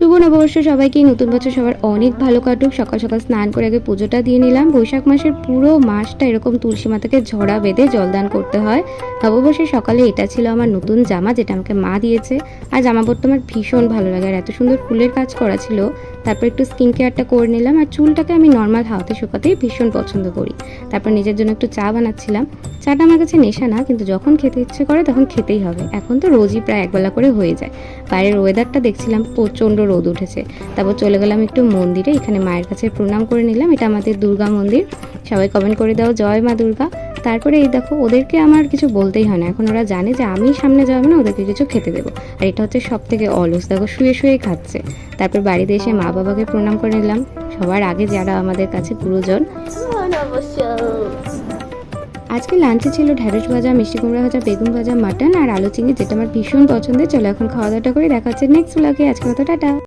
শুভ নববর্ষ সবাইকে, নতুন বছর সবার অনেক ভালো কাটুক। সকাল সকাল স্নান করে আগে পুজোটা দিয়ে নিলাম। বৈশাখ মাসের পুরো মাসটা এরকম তুলসী মাতাকে ঝরা বেঁধে জলদান করতে হয়। নববর্ষের সকালে এটা ছিল আমার নতুন জামা, যেটা আমাকে মা দিয়েছে। আর জামা পরতে আমার ভীষণ ভালো লাগে, আর এত সুন্দর ফুলের কাজ করা ছিল। তারপর একটু স্কিন কেয়ারটা করে নিলাম, আর চুলটাকে আমি নর্মাল হাওয়াতে শুকাতেই ভীষণ পছন্দ করি। তারপর নিজের জন্য একটু চা বানাচ্ছিলাম। চাটা আমার কাছে নেশা না, কিন্তু যখন খেতে ইচ্ছে করে তখন খেতেই হবে। এখন তো রোজই প্রায় একবেলা করে হয়ে যায়। বাইরের ওয়েদারটা দেখছিলাম, প্রচণ্ড রোদ উঠেছে। তারপর চলে গেলাম একটু মন্দিরে, এখানে মায়ের কাছে প্রণাম করে নিলাম। এটা আমাদের দুর্গা মন্দির। সবাই কমেন্ট করে দাও জয় মা দুর্গা। তারপরে এই দেখো, ওদেরকে আমার কিছু বলতেই হয় না, এখন ওরা জানে যে আমি সামনে যাবো না, ওদেরকে কিছু খেতে দেবো। আর এটা হচ্ছে সব থেকে অলস, দেখো শুয়ে শুয়ে খাচ্ছে। তারপর বাড়িতে এসে মা বাবাকে প্রণাম করে নিলাম, সবার আগে যারা আমাদের কাছে গুরুজন। আজকে লাঞ্চে ছিল ঢ্যাঁড়স ভাজা, মিষ্টি কুমড়া ভাজা, বেগুন ভাজা, মাটন আর আলু চিংড়ি, যেটা আমার ভীষণ পছন্দের। চলো এখন খাওয়া দাওয়াটা করে দেখা হচ্ছে নেক্সট ব্লগে। আজকের মতো টাটা।